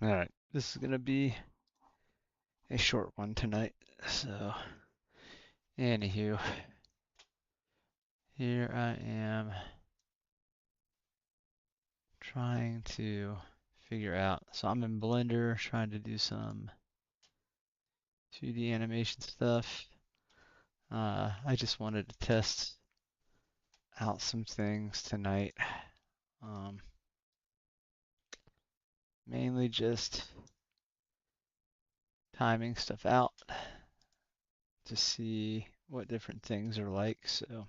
All right, this is gonna be a short one tonight. So, anywho, here I am trying to figure out. So I'm in Blender trying to do some 2D animation stuff. I just wanted to test out some things tonight. Um, Mainly just timing stuff out to see what different things are like. So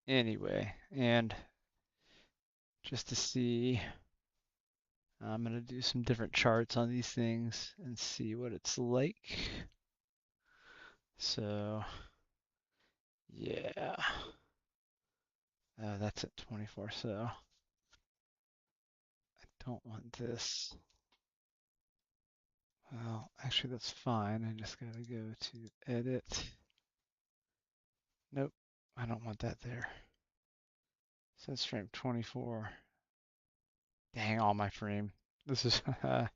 anyway, and just to see, I'm going to do some different charts on these things and see what it's like. So yeah, that's at 24. So I don't want this. Well, actually that's fine. I just got to go to edit. Nope, I don't want that there. So it's frame 24. Dang, all my frame. This is all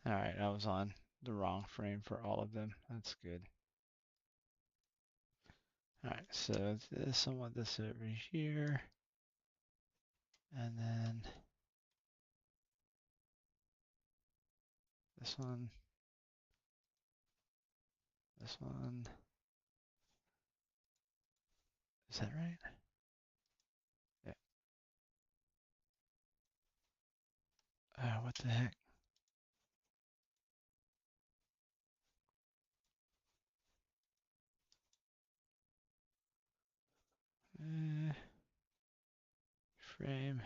right. I was on the wrong frame for all of them. That's good. All right, so this, I want this over here, and then this one, this one. Is that right? Yeah. What the heck? Uh, Frame.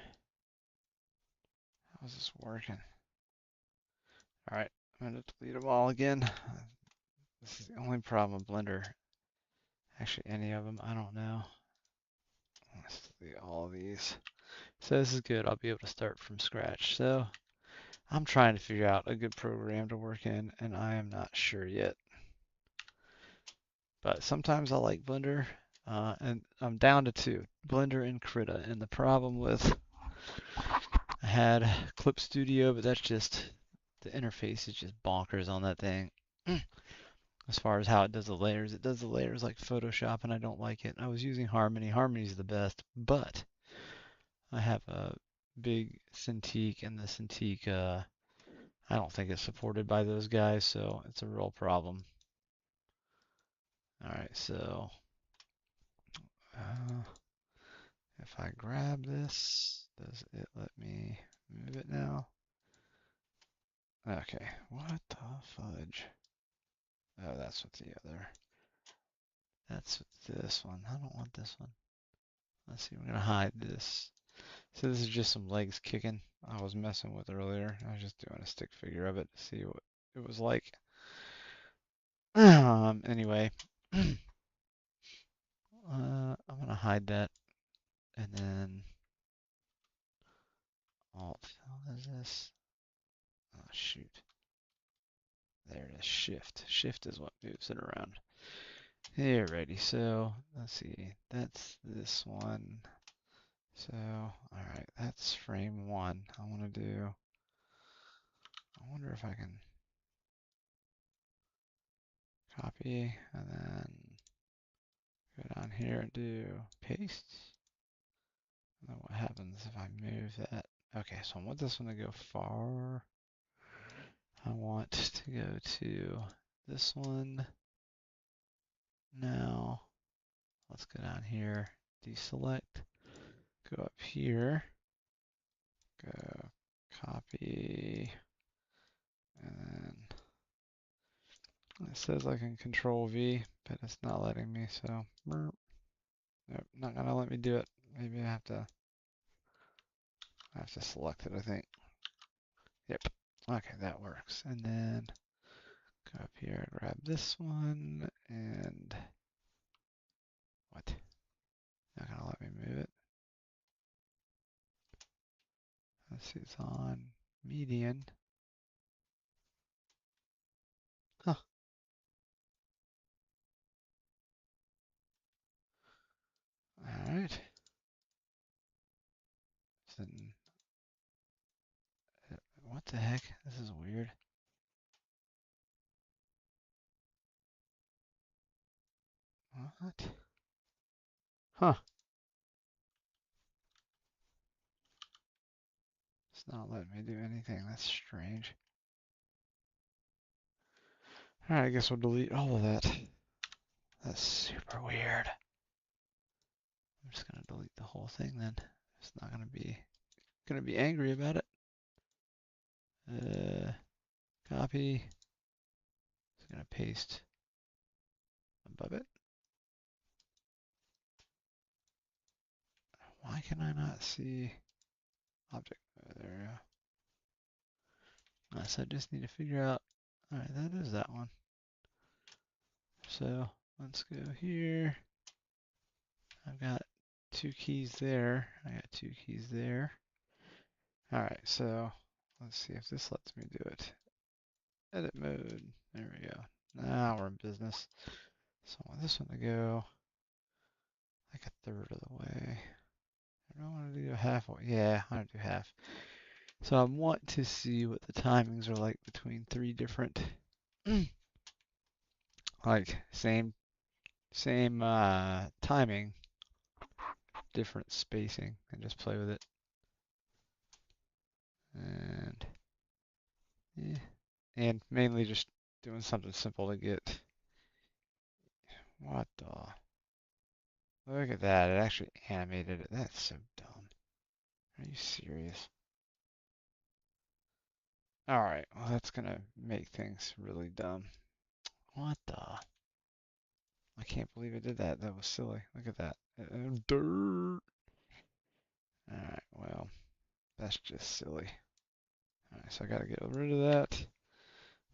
How's this working? All right, I'm gonna delete them all again. This is the only problem with Blender. Actually, any of them, I don't know. Let's delete all of these. So this is good. I'll be able to start from scratch. So I'm trying to figure out a good program to work in, and I am not sure yet. But sometimes I like Blender, and I'm down to two, Blender and Krita. And the problem with, I had Clip Studio, but that's just, the interface is just bonkers on that thing. As far as how it does the layers like Photoshop, and I don't like it. I was using Harmony. Harmony's the best, but I have a big Cintiq, and the Cintiq, I don't think it's supported by those guys, so it's a real problem. All right, so uh, if I grab this, does it let me move it now? Okay, what the fudge? Oh, that's what the other. That's this one. I don't want this one. Let's see, we're gonna hide this. So this is just some legs kicking I was messing with earlier. I was just doing a stick figure of it to see what it was like. Anyway, I'm gonna hide that, and then Alt. What is this? Oh shoot. There it is. Shift. Shift is what moves it around. Here, ready. So let's see. That's this one. So, all right, that's frame one. I want to do. I wonder if I can copy and then go down here and do paste. And then what happens if I move that? Okay, so I want this one to go far. I want to go to this one. Now, let's go down here, deselect, go up here, go copy, and then it says I can control V, but it's not letting me, so nope, not gonna let me do it. Maybe I have to select it, I think. Yep. Okay, that works. And then go up here, grab this one, and what? Not gonna let me move it. Let's see, it's on median. Huh. All right. Then What the heck? This is weird. What? Huh. It's not letting me do anything. That's strange. Alright, I guess we'll delete all of that. That's super weird. I'm just gonna delete the whole thing then. It's not gonna be angry about it. Copy. Just gonna paste above it. Why can I not see object? There we go. So I just need to figure out. Alright, that is that one. So let's go here. I've got 2 keys there. I got 2 keys there. Alright, so let's see if this lets me do it. Edit mode. There we go. Now we're in business. So I want this one to go like a third of the way. I don't want to do halfway. Yeah, I want to do half. So I want to see what the timings are like between 3 different, like same timing, different spacing, and just play with it. And yeah, and mainly just doing something simple to get. What the? Look at that! It actually animated it. That's so dumb. Are you serious? All right, well that's gonna make things really dumb. What the? I can't believe it did that. That was silly. Look at that. Dirt. Alright, well, that's just silly. Alright, so I gotta get rid of that.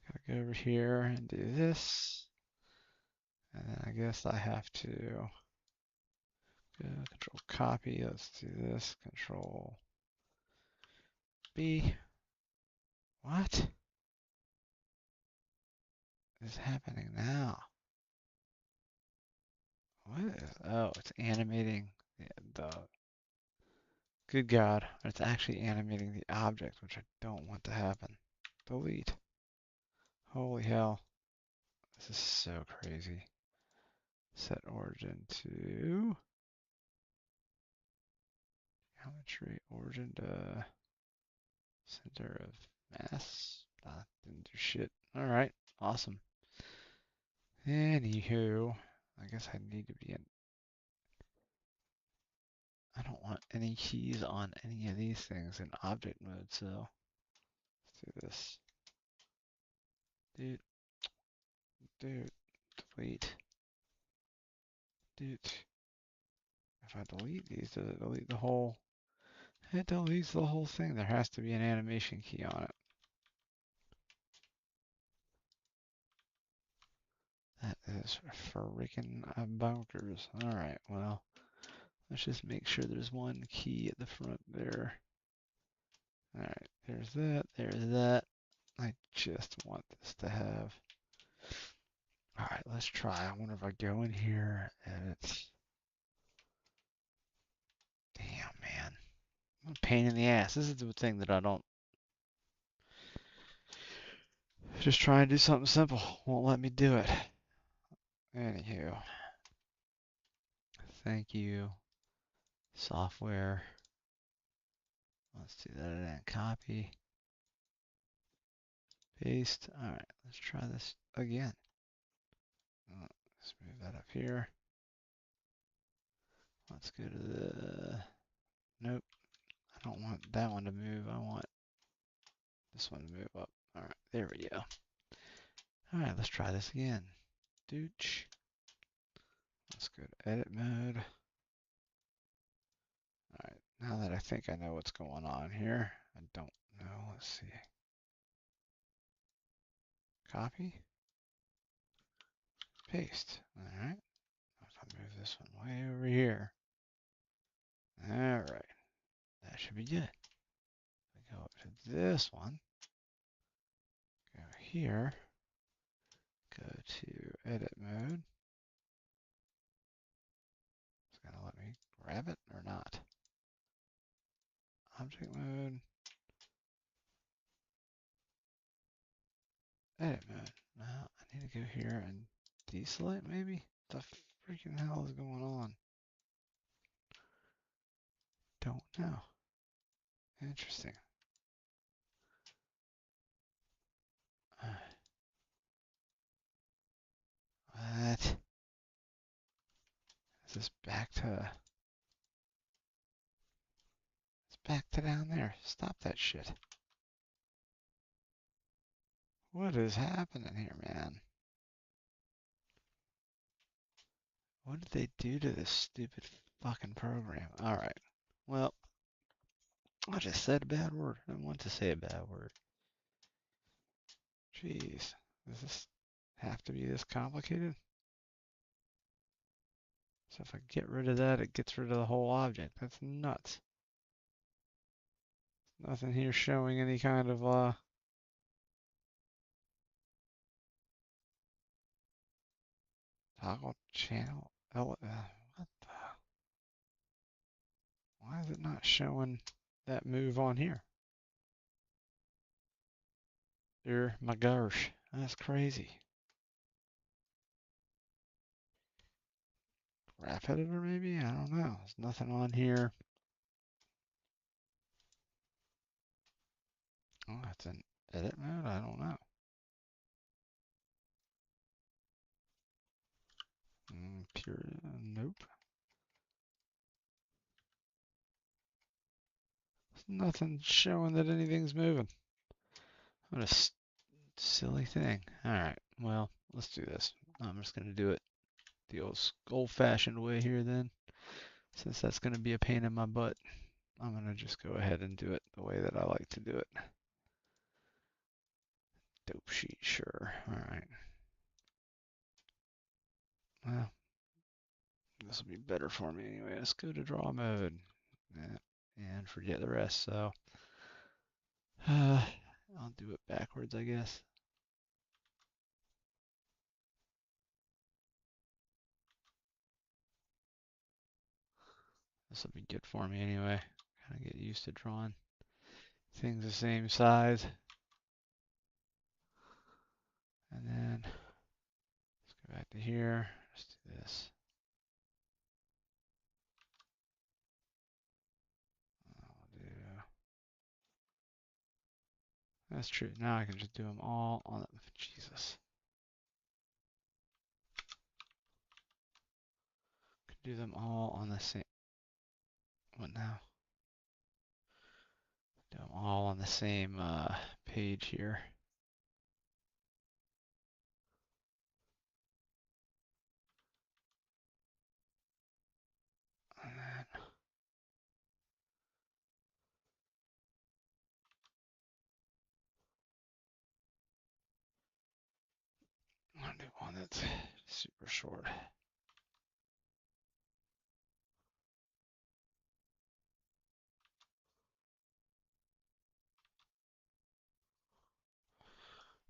Gotta go over here and do this. And then I guess I have to go control copy. Let's do this. Control B. What is happening now? What is, oh, it's animating the, good God, it's actually animating the object, which I don't want to happen. Delete. Holy hell. This is so crazy. Set origin to geometry, origin to center of mass. Didn't do shit. Alright, awesome. Anywho, I guess I need to be in. I don't want any keys on any of these things in object mode, so let's do this. Dude, delete. Dude. If I delete these, does it delete the whole? It deletes the whole thing. There has to be an animation key on it. That is freaking bonkers. Alright, well, let's just make sure there's one key at the front there. Alright, there's that. I just want this to have. Alright, let's try. I wonder if I go in here and it's. Damn, man. What a pain in the ass. This is the thing that I don't. Just try and do something simple. Won't let me do it. Anywho. Thank you, software. Let's do that again. Copy, paste. All right, let's try this again. Let's move that up here. Let's go to the. Nope, I don't want that one to move. I want this one to move up. All right, there we go. All right, let's try this again. Dooch. Let's go to edit mode. All right, now that I think I know what's going on here, I don't know. Let's see. Copy, paste. All right. If I move this one way over here. All right, that should be good. We go up to this one. Go here. Go to edit mode. It's gonna let me grab it or not. Object mode. edit mode. Now I need to go here and deselect maybe? What the freaking hell is going on? Don't know. Interesting. What? Is this back to... It's back to down there. Stop that shit. What is happening here, man? What did they do to this stupid fucking program? Alright. Well, I just said a bad word. I didn't want to say a bad word. Jeez. Does this have to be this complicated? So if I get rid of that, it gets rid of the whole object. That's nuts. Nothing here showing any kind of toggle channel. What the? Why is it not showing that move on here? Dear my gosh, that's crazy. Graph editor maybe? I don't know. There's nothing on here. Oh, it's an edit mode? I don't know. Pure, nope. There's nothing showing that anything's moving. What a silly thing. Alright, well, let's do this. I'm just going to do it the old-fashioned way here then. Since that's going to be a pain in my butt, I'm going to just go ahead and do it the way that I like to do it. Dope sheet, sure. Alright. Well, this will be better for me anyway. Let's go to draw mode. And forget the rest, so I'll do it backwards, I guess. This will be good for me anyway. Kind of get used to drawing things the same size. And then let's go back to here. Let's do this. I'll do. That's true. Now I can just do them all on the. Jesus. Can do them all on the same. What now? Do them all on the same page here. And then I'm gonna do one that's super short.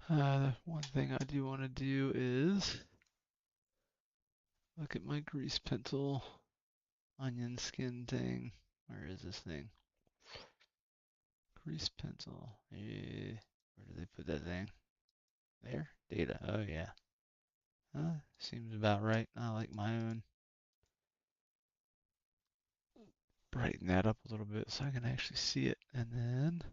The one thing I do want to do is look at my grease pencil onion skin thing. Where is this thing? Grease pencil. Where did they put that thing? There? Data. Oh, yeah. Seems about right. I like my own. Brighten that up a little bit so I can actually see it. And then,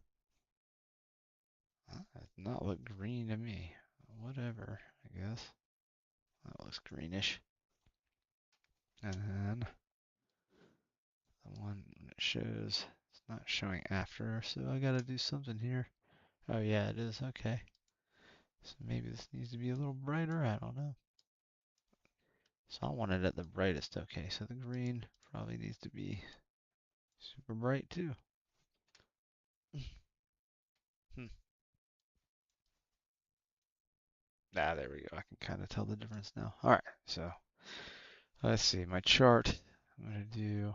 that does not look green to me. Whatever, I guess. That looks greenish. And then the one that shows, it's not showing after, so I gotta do something here. Oh yeah, it is, okay. So maybe this needs to be a little brighter, I don't know. So I want it at the brightest, okay, so the green probably needs to be super bright too. Hmm. Ah, there we go, I can kind of tell the difference now. Alright, so let's see, my chart, I'm gonna do,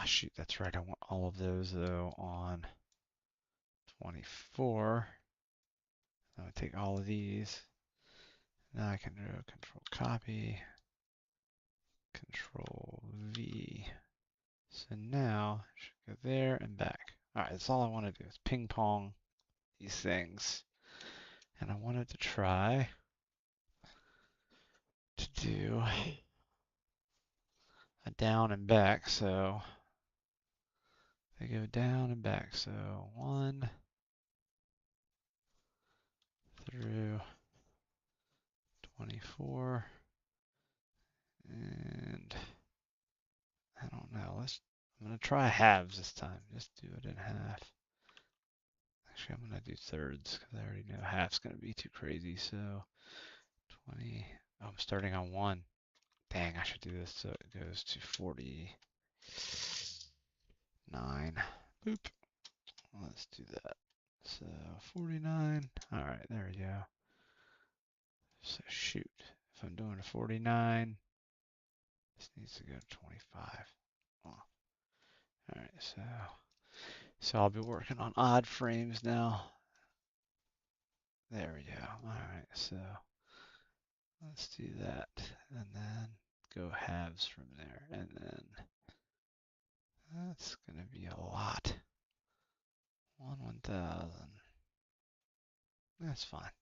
shoot, that's right, I want all of those though on 24. I'm gonna take all of these. Now I can do control copy, control V. So now I should go there and back. All right, that's all I want to do is ping pong these things. And I wanted to try to do a down and back. So they go down and back. So 1 through 24. And I don't know. I'm going to try halves this time. Just do it in half. Actually, I'm going to do thirds because I already know half's going to be too crazy. So 20. Oh, I'm starting on 1. Dang, I should do this so it goes to 49. Boop. Let's do that. So 49. All right, there we go. So shoot. If I'm doing a 49, this needs to go to 25. Oh. All right, so I'll be working on odd frames now. There we go. All right, so let's do that, and then go halves from there, and then that's gonna be a lot. 1/1000. That's fine.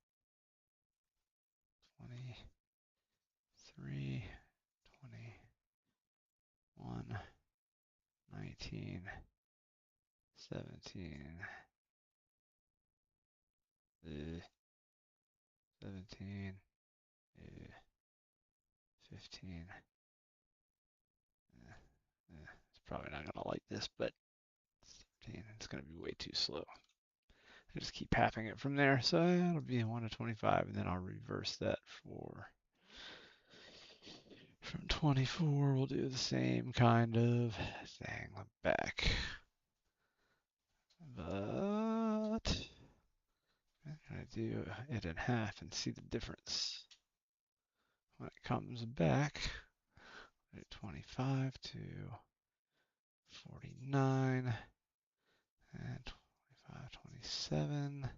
23, 21, 19, 17, 17, 15. It's probably not gonna like this, but 13. It's gonna be way too slow. I just keep halving it from there. So it'll be 1 to 25, and then I'll reverse that for from 24. We'll do the same kind of thing back. But I'm going to do it in half and see the difference. When it comes back, 25 to 49, and 25, 27,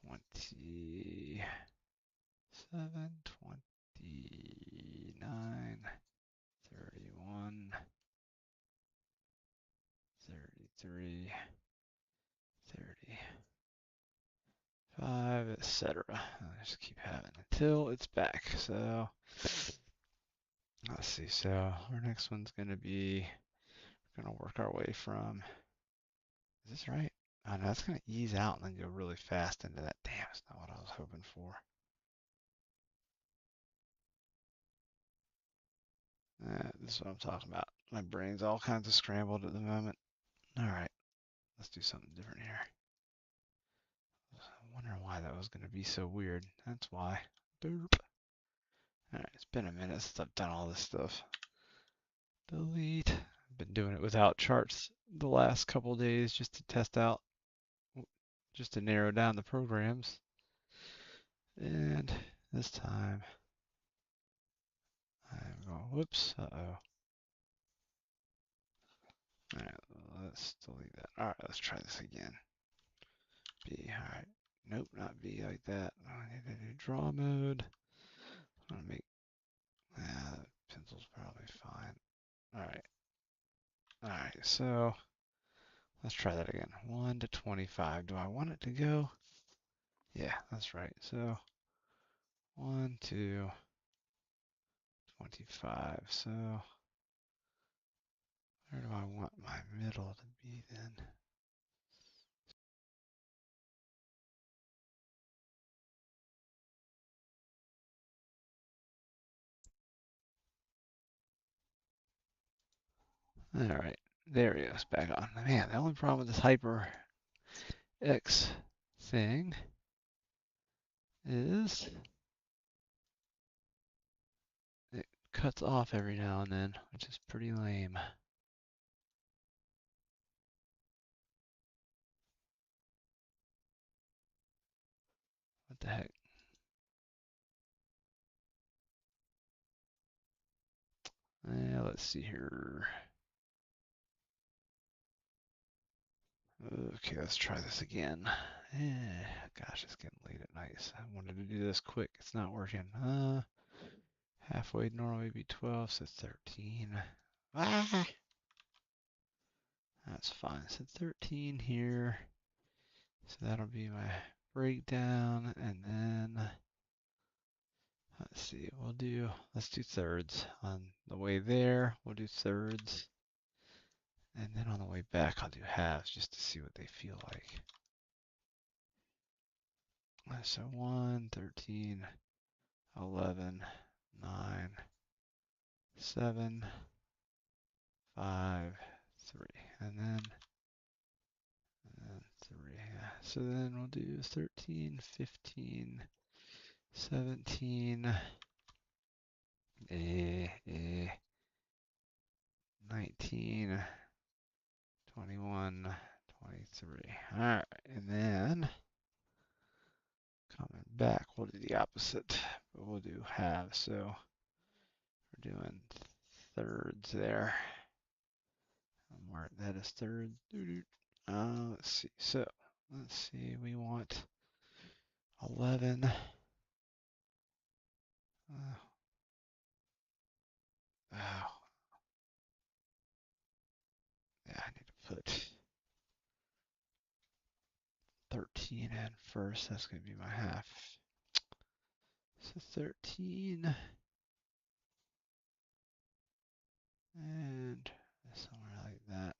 27, 29, 31, 33, 35, etc. I just keep having until it's back. So let's see. So our next one's going to be, we're going to work our way from, is this right? Oh no, that's going to ease out and then go really fast into that. Damn, it's not what I was hoping for. This is what I'm talking about. My brain's all kinds of scrambled at the moment. All right, let's do something different here. I wonder why that was going to be so weird. That's why. Derp. All right, it's been a minute since I've done all this stuff. Delete. I've been doing it without charts the last couple days just to test out, just to narrow down the programs. And this time, I'm going, whoops, uh-oh. All right, let's delete that. All right, let's try this again. B, all right. Nope, not B like that. I need to do draw mode. I'm gonna make, pencil's probably fine. All right. All right, so let's try that again. 1 to 25. Do I want it to go? Yeah, that's right. So 1 to 25. So where do I want my middle to be then? All right, there he goes, back on. Man, the only problem with this HyperX thing is it cuts off every now and then, which is pretty lame. What the heck? Let's see here. Okay, let's try this again. Gosh, it's getting late at night. So I wanted to do this quick. It's not working. Halfway normally be 12, so 13. Ah, that's fine. So 13 here. So that'll be my breakdown, and then let's see, let's do thirds. On the way there, we'll do thirds. And then on the way back, I'll do halves just to see what they feel like. So 1, 13, 11, 9, 7, 5, 3. And then 3. Yeah. So then we'll do 13, 15, 17, 19, 21, 23. All right, and then coming back, we'll do the opposite, but we'll do halves. So we're doing thirds there. Mark that as thirds. Let's see. So let's see. We want 11. Oh, yeah, I need to put 13 in first. That's going to be my half. So 13 and somewhere like that.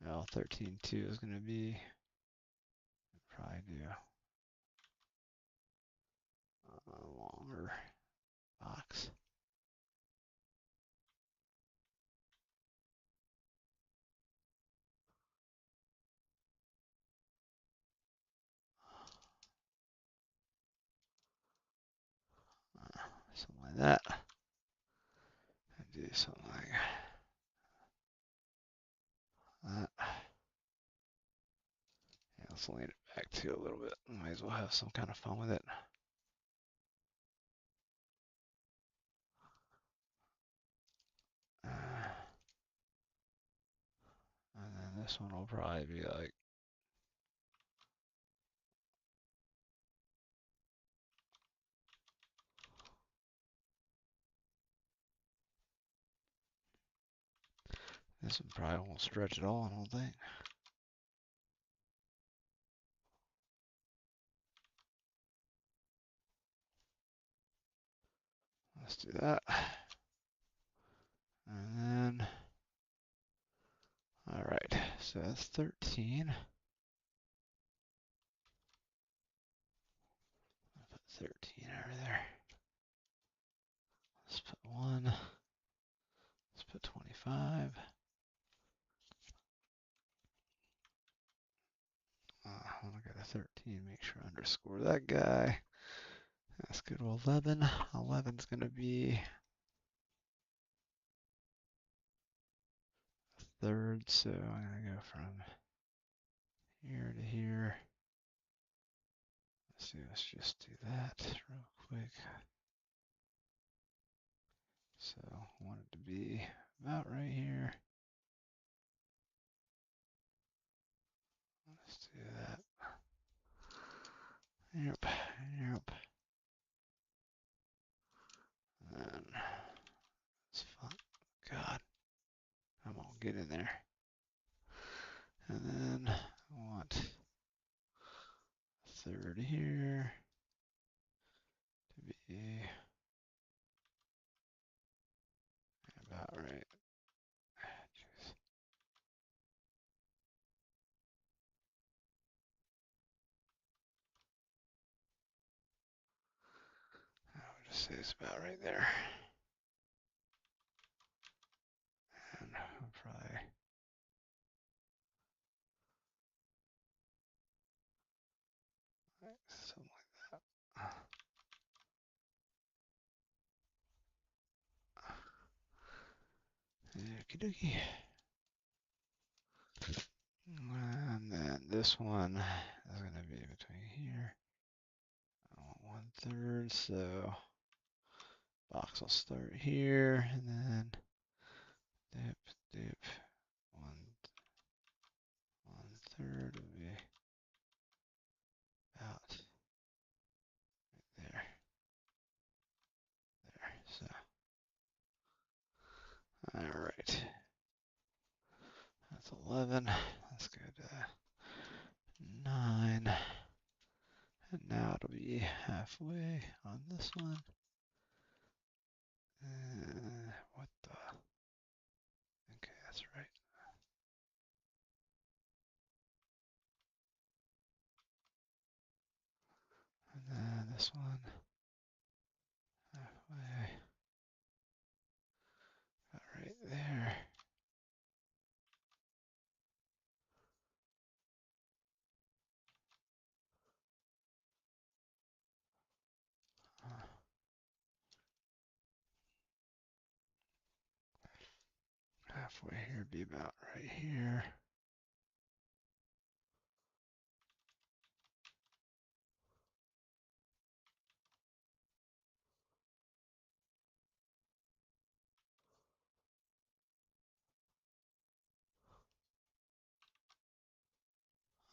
Well, 13.2 is going to be, probably do a longer box. Something like that. And do something like that. Yeah, let's lean it back to a little bit. Might as well have some kind of fun with it. And then this one will probably be like, this one probably won't stretch at all, I don't think. Let's do that. And then, all right, so that's 13. I'll put 13 over there. Let's put 1. Let's put 25. I want to go to 13, make sure I underscore that guy. Let's go to 11. 11's going to be third, so I'm going to go from here to here. Let's see, let's just do that real quick. So I want it to be about right here. Let's do that. Yep, yep. And it's fun. God, I won't get in there. And then I want third here to be about right. Jeez. I would just say it's about right there. And I'll probably something like that. Okie dokie. And then this one is going to be between here. I want 1/3, so box will start here, and then dip, dip, 1/3 will be about there, there. So, all right, that's 11. Let's go to 9. And now it'll be halfway on this one. What the? Okay, that's right. And then this one, halfway. About right there. Halfway here would be about right here.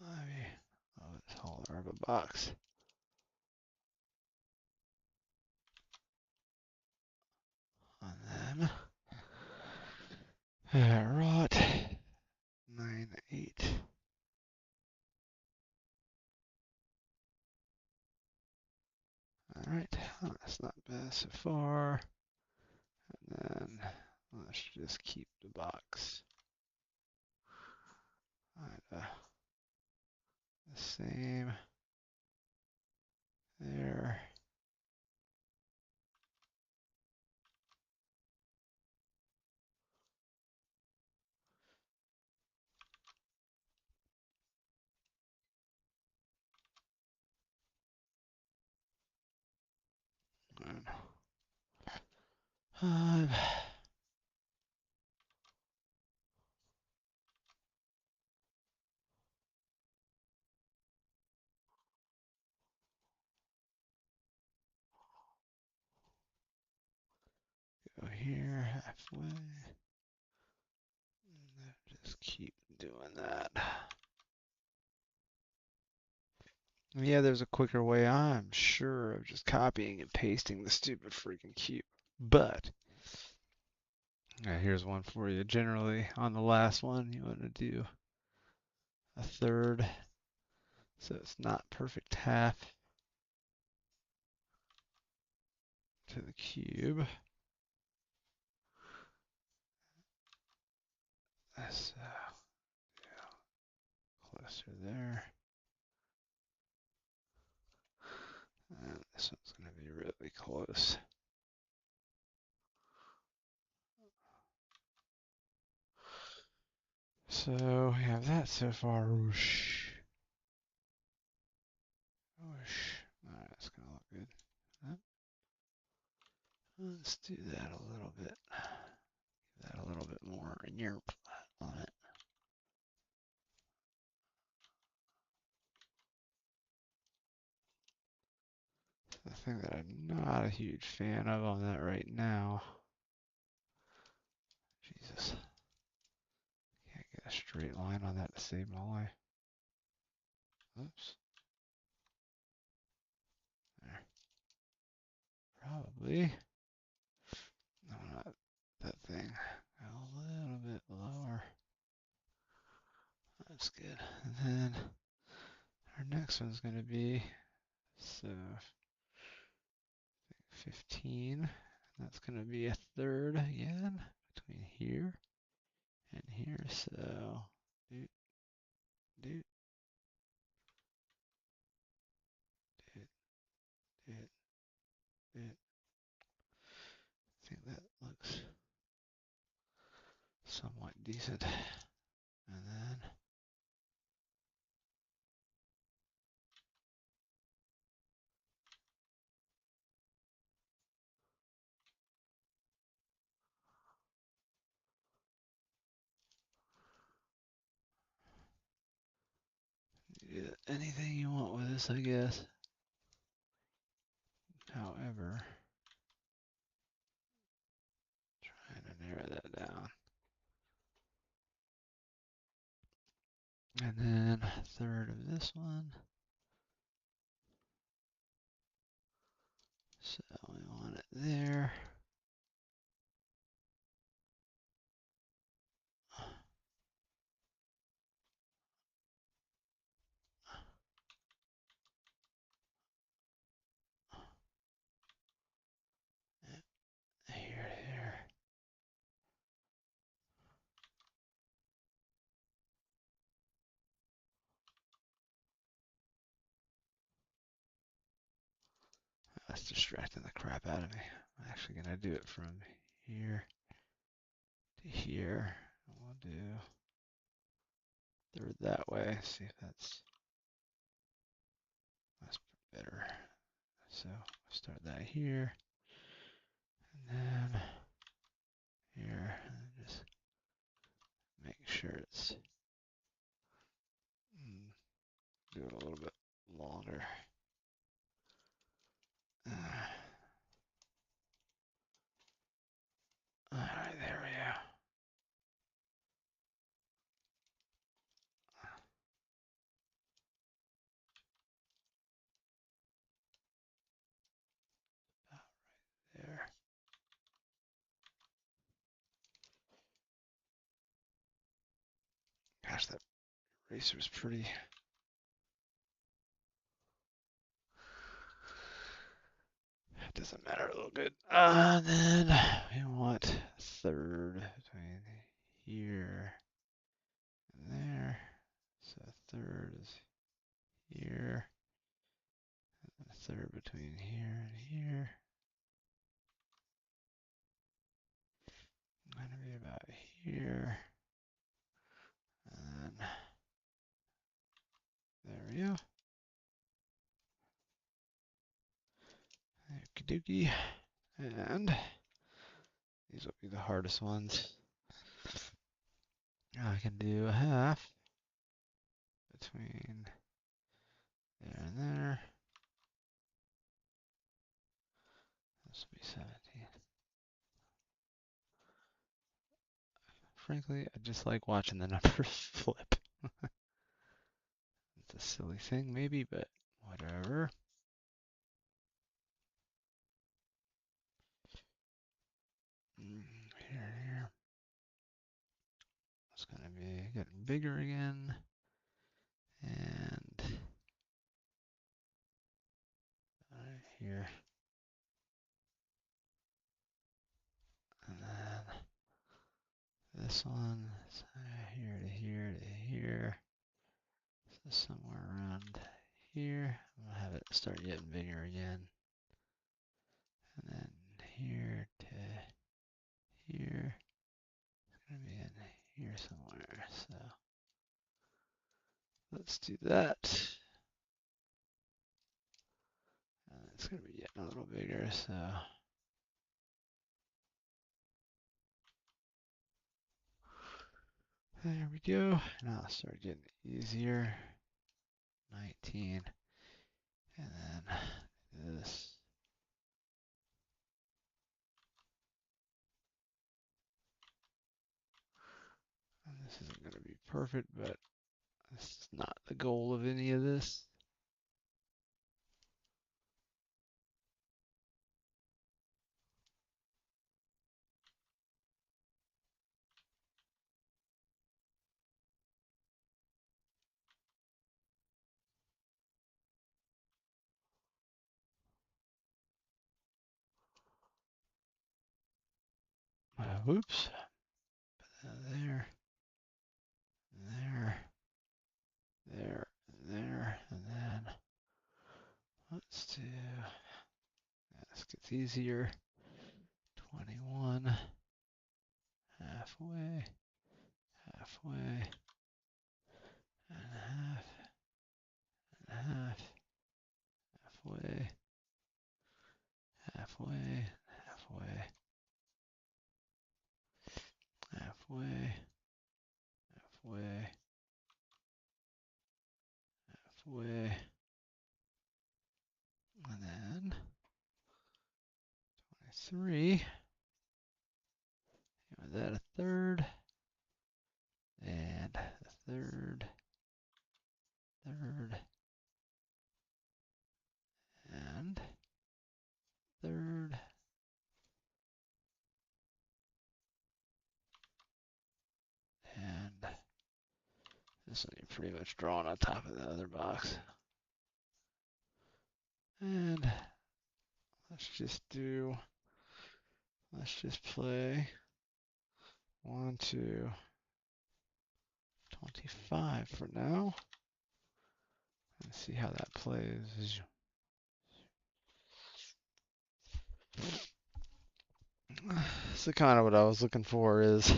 Maybe, oh, it's taller of a box. And then, right, 9, 8. All right, that's not bad so far. And then let's just keep the box the same there. And 5. Go here halfway. And just keep doing that. Yeah, there's a quicker way, I'm sure, of just copying and pasting the stupid freaking cube. But here's one for you. Generally, on the last one, you want to do a third, so it's not perfect half to the cube. So, yeah, closer there. And this one's going to be really close. So we have that so far. Whoosh. Whoosh. Alright, that's going to look good. Let's do that a little bit. Give that a little bit more yerp on it. The thing that I'm not a huge fan of on that right now. Jesus. Can't get a straight line on that to save my life. Oops. There. Probably. No, not that thing. A little bit lower. That's good. And then our next one's going to be, so 15. That's going to be a third again between here and here. So, doot, doot, doot, doot, doot. I think that looks somewhat decent. And then you do anything you want with this, I guess. However, trying to narrow that down. And then a third of this one. So we want it there. That's distracting the crap out of me. I'm actually gonna do it from here to here. We'll do third that way. See if that's better. So start that here, and then here, and just make sure it's do it a little bit longer. All right, there we go. There. Gosh, that eraser's pretty. It doesn't matter a little good. Then we want third between here and there. So third is here. And third between here and here. Gonna be about here. And there we go. Okie dokie. And these will be the hardest ones. I can do a half between there and there. This will be 17. Frankly, I just like watching the numbers flip. It's a silly thing, maybe, but whatever. Here. It's going to be getting bigger again. And here. And then this one, here to here to here. So somewhere around here. I'm going to have it start getting bigger again. And then here to here. It's going to be in here somewhere. So let's do that. And it's going to be getting a little bigger. So there we go. Now I'll start getting easier. 19. And then this. And this isn't going to be perfect, but this is not the goal of any of this. Whoops. There, there, there, there, and then let's do, this gets easier. 21, halfway, halfway, and half, and half, halfway, halfway, halfway, halfway, halfway, halfway, and then 23. Give that a third, and a third, third, and third, and this one you're pretty much drawing on top of the other box. And let's just play 1, 2, 25 for now. And see how that plays. So kind of what I was looking for is,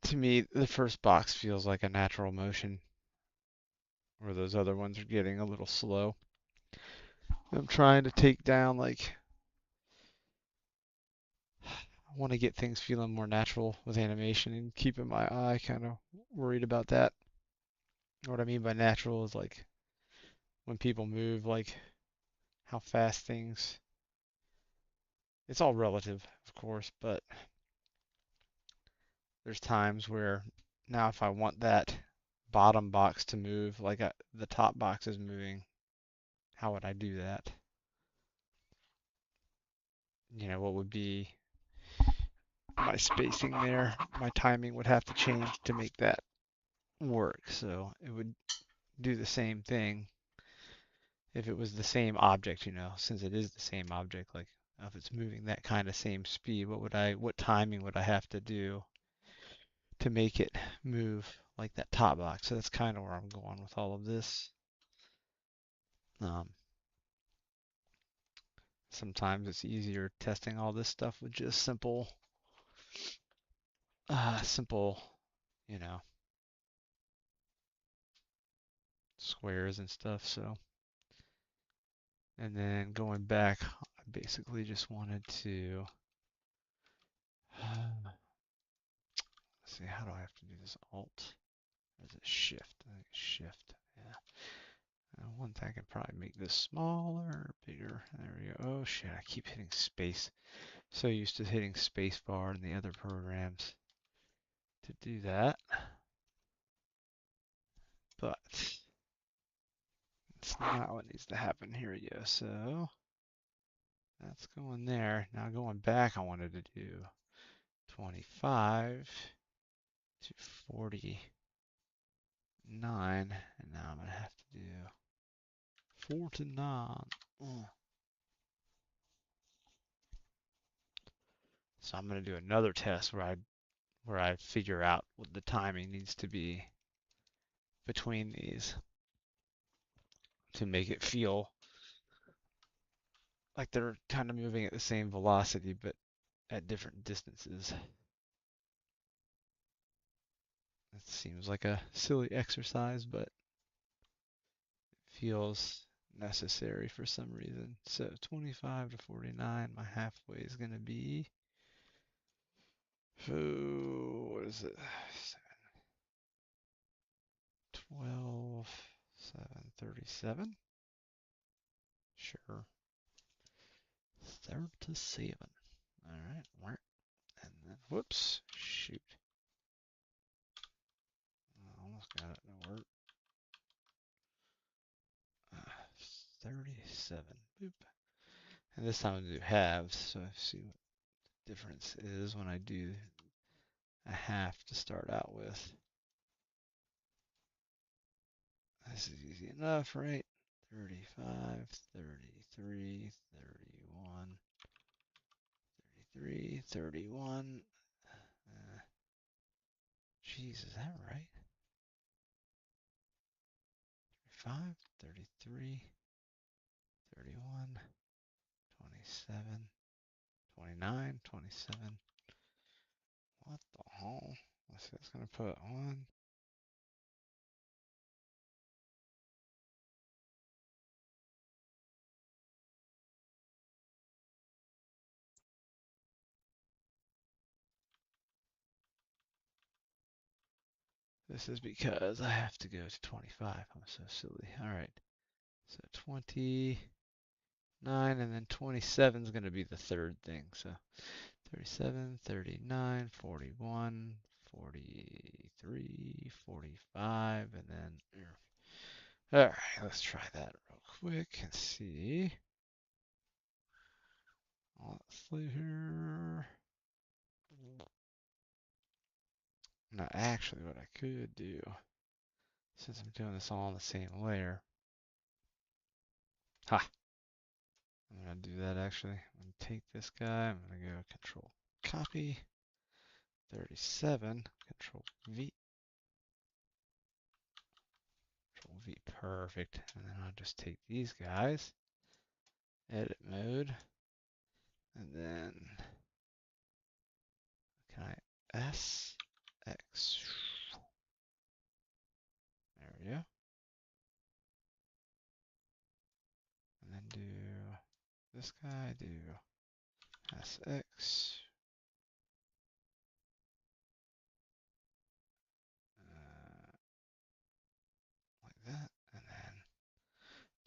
to me, the first box feels like a natural motion, where those other ones are getting a little slow. I'm trying to take down, like, I want to get things feeling more natural with animation and keeping my eye kind of worried about that. What I mean by natural is like when people move, like how fast things. It's all relative, of course, but there's times where now if I want that bottom box to move like the top box is moving, how would I do that? What would be my spacing there? My timing would have to change to make that work. So it would do the same thing if it was the same object, since it is the same object, like if it's moving that kind of same speed, what timing would I have to do to make it move like that top box? So that's kind of where I'm going with all of this. Um, Sometimes it's easier testing all this stuff with just simple, you know, squares and stuff. So, and then going back, I basically just wanted to, let's see, how do I have to do this? Alt, or is it Shift? I think it's Shift. Yeah. One thing I can probably make this smaller, bigger. There we go. Oh shit, I keep hitting space. So used to hitting space bar in the other programs to do that. But it's not what needs to happen. Here we go. So that's going there. Now going back, I wanted to do 25 to 49. And now I'm going to have to do 49. So I'm going to do another test where I figure out what the timing needs to be between these to make it feel like they're kind of moving at the same velocity but at different distances. It seems like a silly exercise, but it feels necessary for some reason. So 25 to 49, my halfway is going to be, what is it? 12, 737? Sure. 37. All right. And then, whoops, shoot. I almost got it to work. 37. Boop. And this time I do halves, so I see what the difference is when I do a half to start out with. This is easy enough, right? 35, 33, 31, 33, 31. Geez, is that right? 35, 33, 31, 27, 29, 27. What the hell? Let's see, it's going to put one. This is because I have to go to 25. I'm so silly. All right. So 29 and then 27 is going to be the third thing. So 37, 39, 41, 43, 45, and then. All right, let's try that real quick and see. Let's see here. Now, actually, what I could do, since I'm doing this all on the same layer, ha, I'm gonna do that actually. I'm gonna take this guy, I'm gonna go Control Copy, 37, Control V, Control V, perfect. And then I'll just take these guys edit mode, and then can I SX? There we go. And then do this guy, do SX. Like that, and then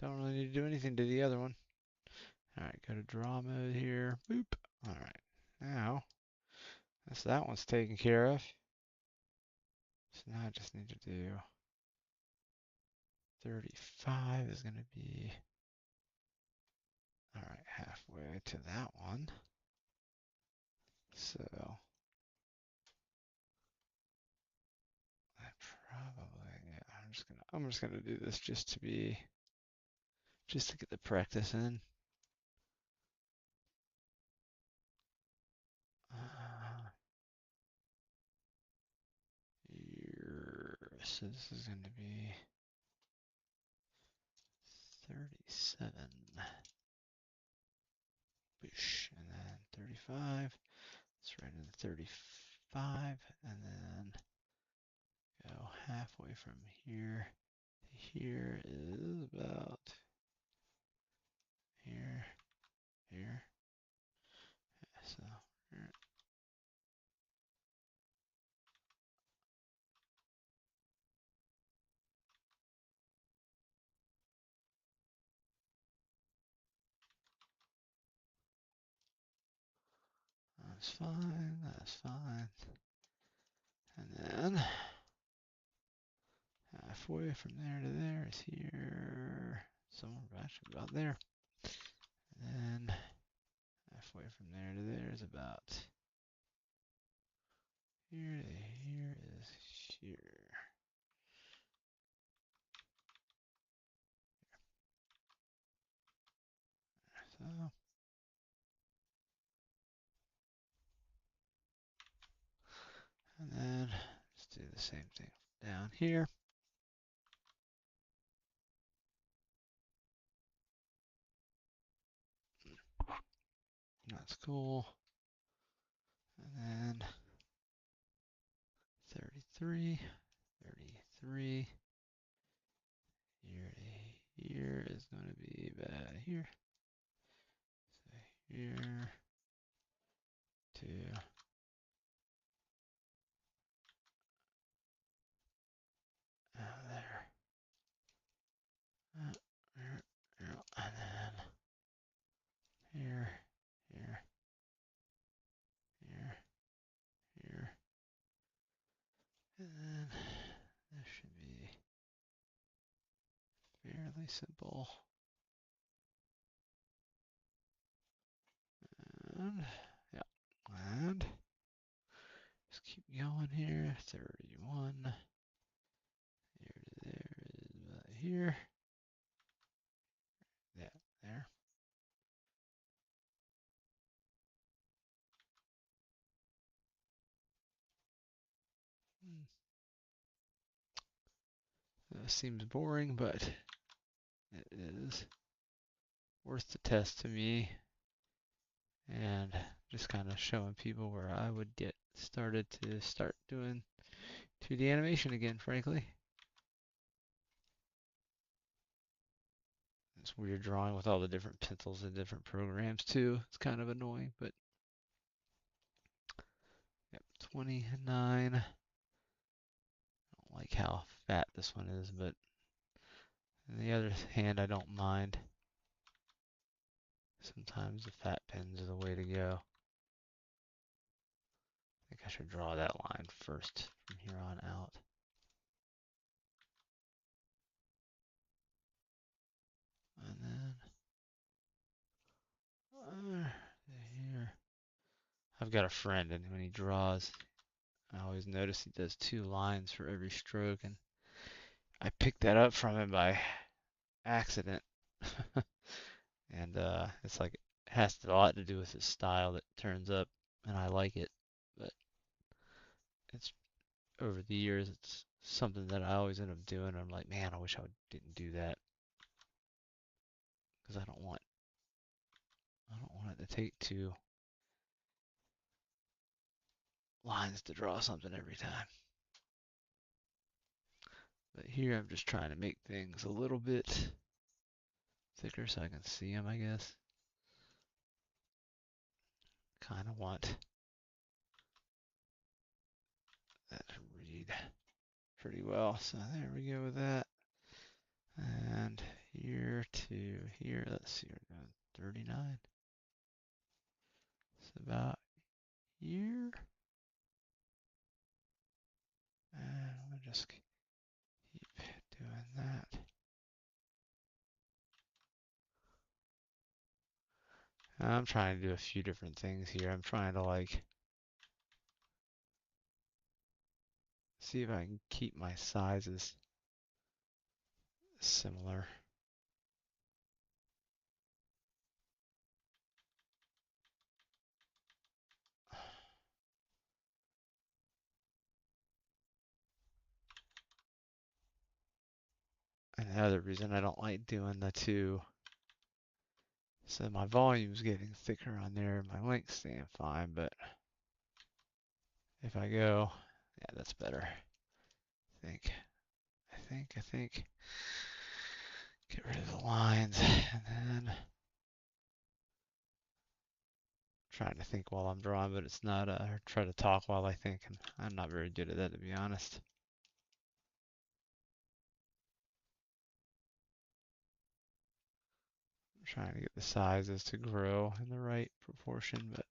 don't really need to do anything to the other one. All right, go to draw mode here. Boop. All right, now that one's taken care of. So now I just need to do 35 is going to be, all right, halfway to that one. So I probably, yeah, I'm just gonna do this just to get the practice in. So this is going to be 37. Boosh. And then 35. Let's write in 35. And then go halfway from here to here is about here, here. So here. That's fine. That's fine. And then halfway from there to there is here. Somewhere actually about there. And then halfway from there to there is about here to here is here. So, and then let's do the same thing down here. That's cool. And then 33, 33. Here to here is going to be about here. So here to there. Here, here, and then here, here, here, here. And then this should be fairly simple. And yeah, and just keep going here. 31. Here to there is about here. Yeah, there. Seems boring, but it is worth the test to me. And just kind of showing people where I would get started to start doing 2D animation again, frankly. It's weird drawing with all the different pencils and different programs too. It's kind of annoying, but yep, 29. I don't like how fat this one is, but on the other hand, I don't mind. Sometimes the fat pens are the way to go. I think I should draw that line first from here on out. And then here. I've got a friend, and when he draws, I always notice he does 2 lines for every stroke, and I picked that up from him by accident. And it's like it has a lot to do with his style that turns up, and I like it. But it's over the years, it's something that I always end up doing. I'm like, man, I wish I didn't do that because I don't want I don't want it to take 2 lines to draw something every time. But here I'm just trying to make things a little bit thicker so I can see them, I guess. Kind of want that to read pretty well. So there we go with that. And here to here, let's see, we're going 39. It's about here. And we'll just keep doing that. I'm trying to do a few different things here. I'm trying to like see if I can keep my sizes similar. And the other reason I don't like doing the two, so my volume's getting thicker on there, my length's staying fine, but if I go, yeah, that's better. I think. Get rid of the lines, and then trying to think while I'm drawing, but it's not, try to talk while I think, and I'm not very good at that, to be honest. I'm trying to get the sizes to grow in the right proportion, but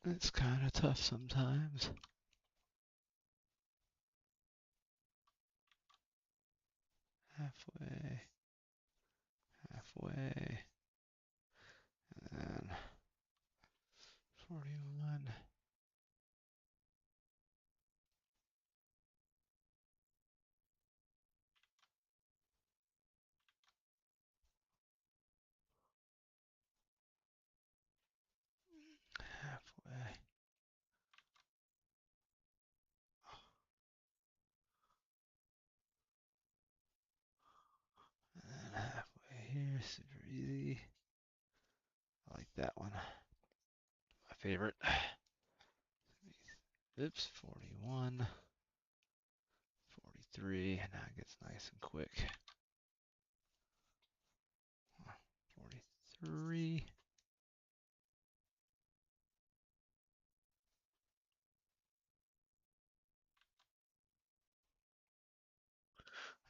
it's kind of tough sometimes. Halfway, halfway, and then 41. Halfway. And then halfway here, super easy. I like that one. My favorite. Oops, 41, 43, and now it gets nice and quick. 43.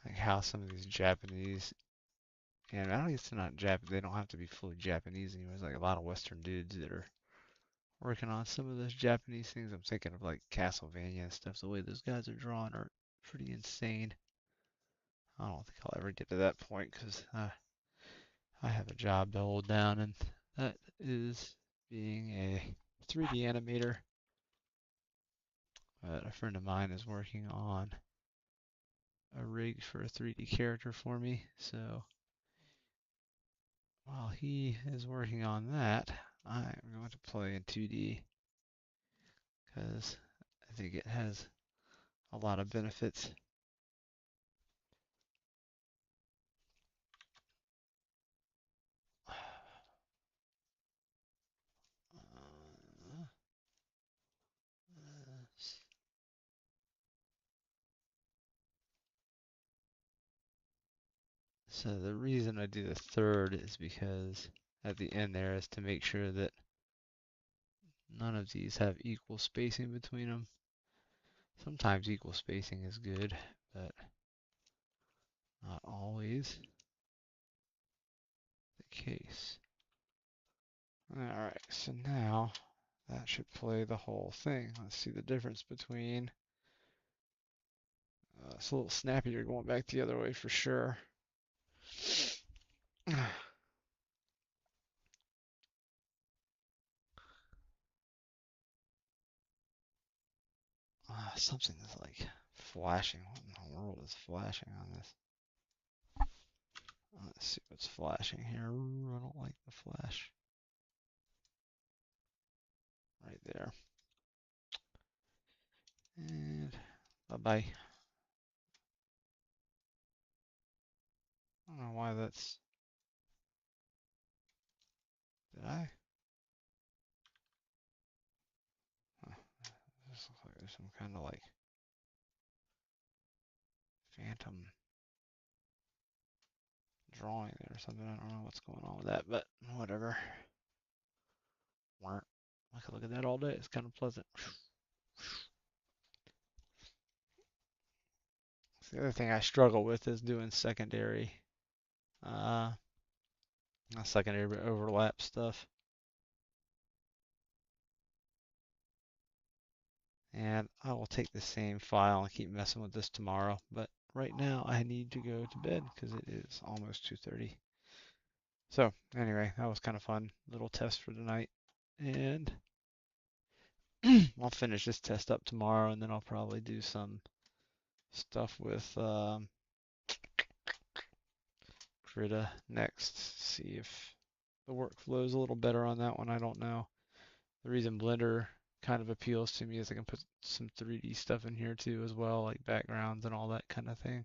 Like how some of these Japanese, and at least they're not Japanese, they don't have to be fully Japanese anymore. There's like a lot of Western dudes that are working on some of those Japanese things. I'm thinking of like Castlevania and stuff. The way those guys are drawn are pretty insane. I don't think I'll ever get to that point because I have a job to hold down, and that is being a 3D animator. But a friend of mine is working on a rig for a 3D character for me, so while he is working on that, I'm going to play in 2D because I think it has a lot of benefits. So the reason I do the third is because at the end there is to make sure that none of these have equal spacing between them. Sometimes equal spacing is good, but not always the case. Alright, so now that should play the whole thing. Let's see the difference between. It's a little snappier going back the other way for sure. Something is like flashing. What in the world is flashing on this? Let's see what's flashing here. I don't like the flash. Right there. And bye-bye. I don't know why that's Did I? Huh, this looks like there's some kind of like phantom drawing there or something. I don't know what's going on with that, but whatever. I could look at that all day. It's kind of pleasant. The other thing I struggle with is doing uh, not secondary, but overlap stuff. And I will take the same file and keep messing with this tomorrow. But right now I need to go to bed because it is almost 2:30. So anyway, that was kind of fun. Little test for tonight. And I'll finish this test up tomorrow, and then I'll probably do some stuff with Krita next. See if the workflow is a little better on that one. I don't know. The reason Blender kind of appeals to me is I can put some 3D stuff in here too as well, like backgrounds and all that kind of thing.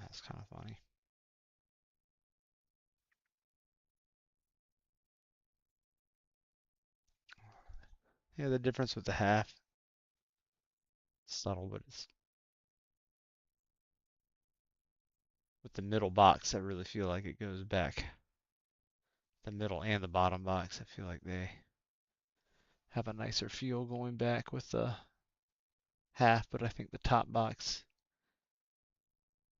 That's kind of funny. Yeah, the difference with the half, subtle, but it's with the middle box, I really feel like it goes back. The middle and the bottom box, I feel like they have a nicer feel going back with the half, but I think the top box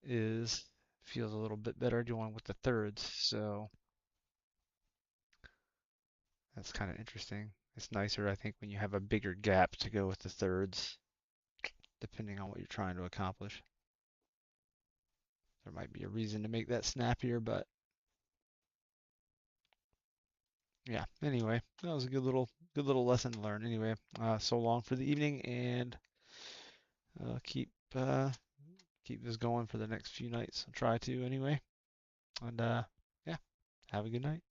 is feels a little bit better going with the thirds, so that's kind of interesting. It's nicer, I think, when you have a bigger gap to go with the thirds, depending on what you're trying to accomplish. There might be a reason to make that snappier, but yeah. Anyway, that was a good little lesson to learn. Anyway, so long for the evening, and keep this going for the next few nights. I'll try to anyway, and yeah, have a good night.